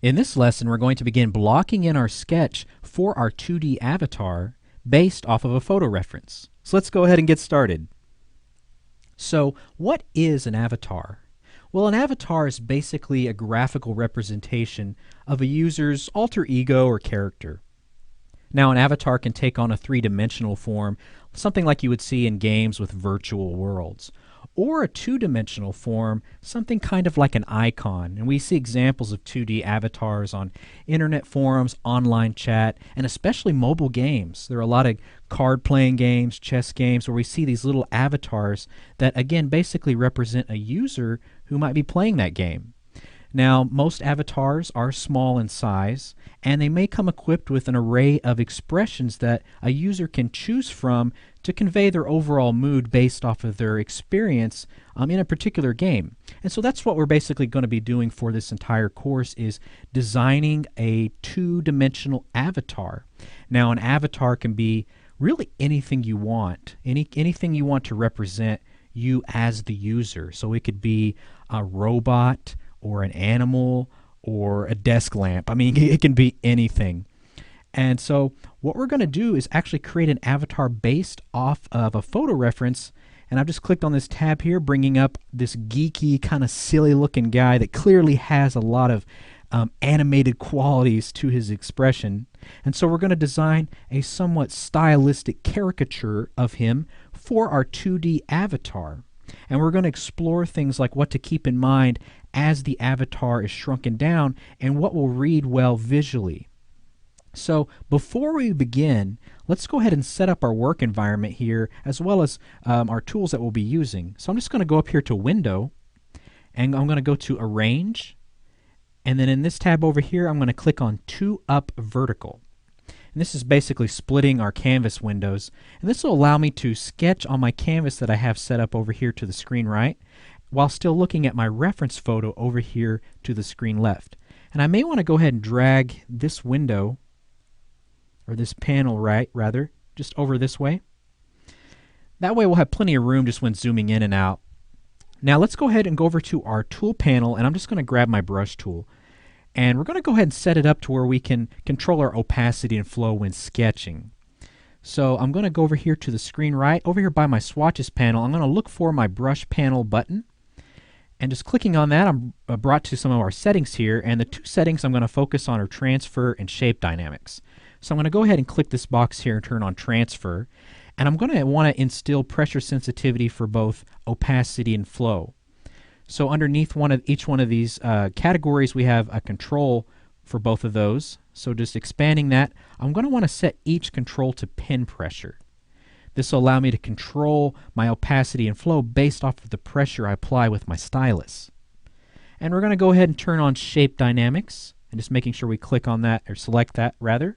In this lesson, we're going to begin blocking in our sketch for our 2D avatar based off of a photo reference. So let's go ahead and get started. So what is an avatar? Well, an avatar is basically a graphical representation of a user's alter ego or character. Now, an avatar can take on a three-dimensional form, something like you would see in games with virtual worlds, or a two-dimensional form, something kind of like an icon. And we see examples of 2D avatars on internet forums, online chat, and especially mobile games. There are a lot of card-playing games, chess games, where we see these little avatars that, again, basically represent a user who might be playing that game. Now, most avatars are small in size, and they may come equipped with an array of expressions that a user can choose from to convey their overall mood based off of their experience in a particular game. And so that's what we're basically going to be doing for this entire course, is designing a two-dimensional avatar. Now, an avatar can be really anything you want, anything you want to represent you as the user. So it could be a robot, or an animal, or a desk lamp. I mean, it can be anything. And so what we're going to do is actually create an avatar based off of a photo reference. And I've just clicked on this tab here, bringing up this geeky, kind of silly looking guy that clearly has a lot of animated qualities to his expression. And so we're going to design a somewhat stylistic caricature of him for our 2D avatar. And we're going to explore things like what to keep in mind as the avatar is shrunken down and what will read well visually. So before we begin, let's go ahead and set up our work environment here, as well as our tools that we'll be using. So I'm just going to go up here to Window, and I'm going to go to Arrange, and then in this tab over here I'm going to click on 2 Up Vertical. And this is basically splitting our canvas windows, and this will allow me to sketch on my canvas that I have set up over here to the screen right, while still looking at my reference photo over here to the screen left. And I may want to go ahead and drag this window, or this panel rather, just over this way. That way we'll have plenty of room just when zooming in and out. Now let's go ahead and go over to our tool panel, and I'm just going to grab my brush tool. And we're going to go ahead and set it up to where we can control our opacity and flow when sketching. So I'm going to go over here to the screen right. Over here by my swatches panel, I'm going to look for my brush panel button. And just clicking on that, I'm brought to some of our settings here. And the two settings I'm going to focus on are transfer and shape dynamics. So I'm going to go ahead and click this box here and turn on transfer. And I'm going to want to instill pressure sensitivity for both opacity and flow. So underneath each one of these categories, we have a control for both of those. So just expanding that, I'm going to want to set each control to pin pressure. This will allow me to control my opacity and flow based off of the pressure I apply with my stylus. And we're going to go ahead and turn on shape dynamics, and just making sure we click on that, or select that rather,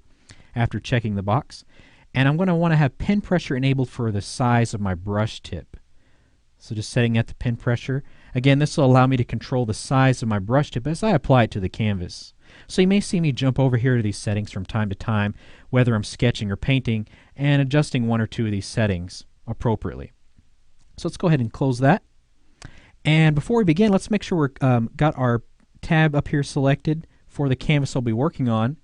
after checking the box. And I'm going to want to have pin pressure enabled for the size of my brush tip. So just setting at the pin pressure. Again, this will allow me to control the size of my brush tip as I apply it to the canvas. So you may see me jump over here to these settings from time to time, whether I'm sketching or painting, and adjusting one or two of these settings appropriately. So let's go ahead and close that. And before we begin, let's make sure we've got our tab up here selected for the canvas I'll be working on.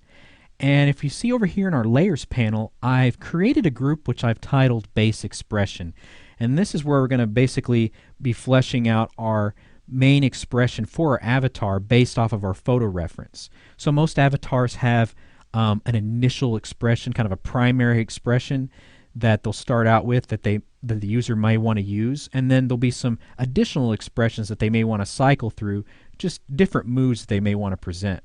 And if you see over here in our Layers panel, I've created a group which I've titled Base Expression. And this is where we're going to basically be fleshing out our main expression for our avatar based off of our photo reference. So most avatars have an initial expression, kind of a primary expression that they'll start out with that the user may want to use, and then there'll be some additional expressions that they may want to cycle through, just different moods they may want to present.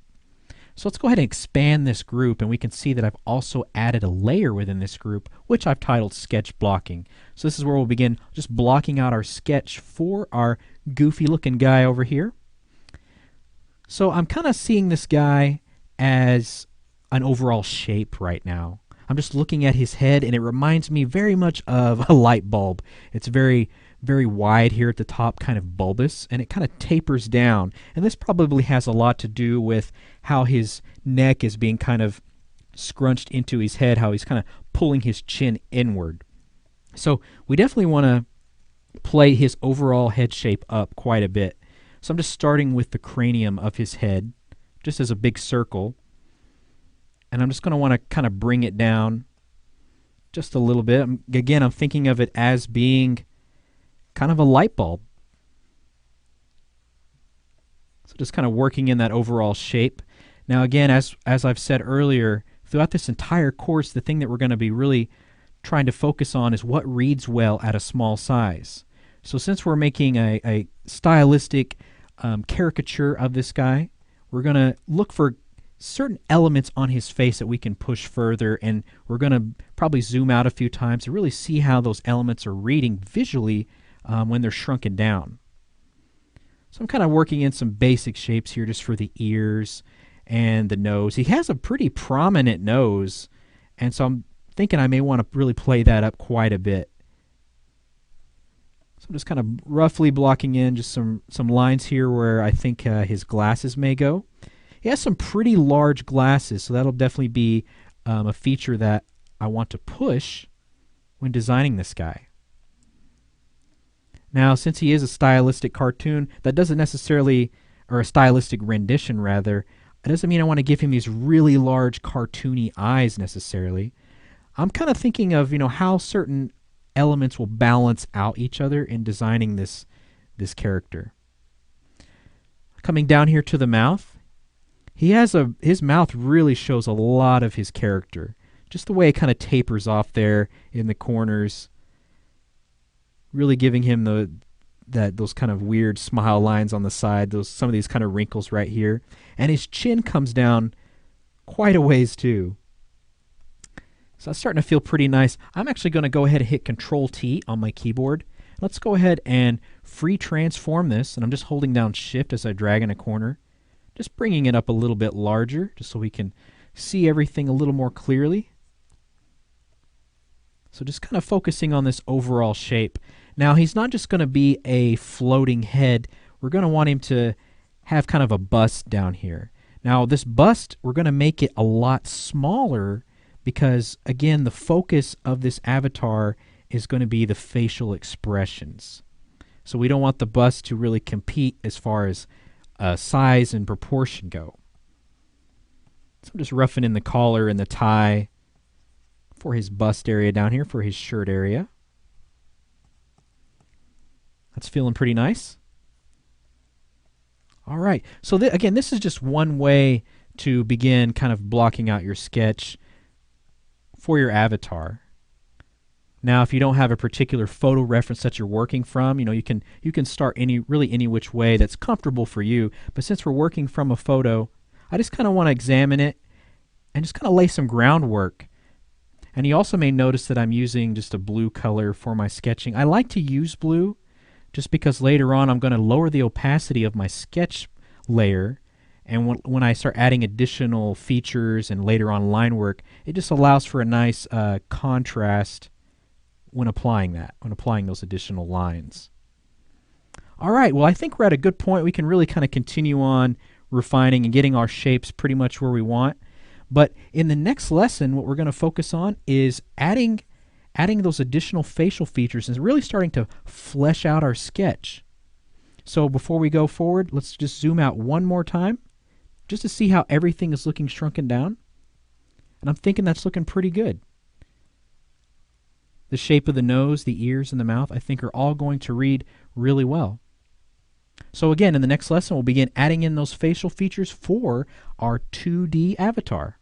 So let's go ahead and expand this group, and we can see that I've also added a layer within this group, which I've titled Sketch Blocking. So this is where we'll begin just blocking out our sketch for our goofy looking guy over here. So I'm kind of seeing this guy as an overall shape right now. I'm just looking at his head, and it reminds me very much of a light bulb. It's very wide here at the top, kind of bulbous, and it kind of tapers down. And this probably has a lot to do with how his neck is being kind of scrunched into his head, how he's kind of pulling his chin inward. So we definitely want to play his overall head shape up quite a bit. So I'm just starting with the cranium of his head, just as a big circle. And I'm just going to want to kind of bring it down just a little bit. Again, I'm thinking of it as being kind of a light bulb. So just kind of working in that overall shape. Now again, as I've said earlier, throughout this entire course, the thing that we're going to be really trying to focus on is what reads well at a small size. So since we're making a stylistic caricature of this guy, we're going to look for certain elements on his face that we can push further, and we're going to probably zoom out a few times to really see how those elements are reading visually when they're shrunken down. So I'm kind of working in some basic shapes here just for the ears and the nose. He has a pretty prominent nose, and so I'm thinking I may want to really play that up quite a bit. So I'm just kind of roughly blocking in just some lines here where I think his glasses may go. He has some pretty large glasses, so that'll definitely be a feature that I want to push when designing this guy. Now, since he is a stylistic cartoon, that doesn't necessarily, or a stylistic rendition rather, it doesn't mean I want to give him these really large cartoony eyes necessarily. I'm kind of thinking of, how certain elements will balance out each other in designing this character. Coming down here to the mouth, his mouth really shows a lot of his character. Just the way it kind of tapers off there in the corners, really giving him those kind of weird smile lines on the side, some of these kind of wrinkles right here. And his chin comes down quite a ways too. So it's starting to feel pretty nice. I'm actually going to go ahead and hit Control-T on my keyboard. Let's go ahead and free transform this, and I'm just holding down Shift as I drag in a corner. Just bringing it up a little bit larger, just so we can see everything a little more clearly. So just kind of focusing on this overall shape. Now, he's not just going to be a floating head. We're going to want him to have kind of a bust down here. Now, this bust, we're going to make it a lot smaller because, again, the focus of this avatar is going to be the facial expressions. So we don't want the bust to really compete as far as size and proportion go. So I'm just roughing in the collar and the tie for his bust area down here, for his shirt area. That's feeling pretty nice. All right, so again, this is just one way to begin kind of blocking out your sketch for your avatar. Now, if you don't have a particular photo reference that you're working from, you can start any which way that's comfortable for you. But since we're working from a photo, I just kind of want to examine it and just kind of lay some groundwork. And you also may notice that I'm using just a blue color for my sketching. I like to use blue just because later on I'm going to lower the opacity of my sketch layer, and when I start adding additional features and later on line work, it just allows for a nice contrast when applying those additional lines. All right, well, I think we're at a good point. We can really kind of continue on refining and getting our shapes pretty much where we want. But in the next lesson, what we're going to focus on is adding those additional facial features and really starting to flesh out our sketch. So before we go forward, let's just zoom out one more time just to see how everything is looking shrunken down. And I'm thinking that's looking pretty good. The shape of the nose, the ears, and the mouth, I think, are all going to read really well. So again, in the next lesson, we'll begin adding in those facial features for our 2D avatar.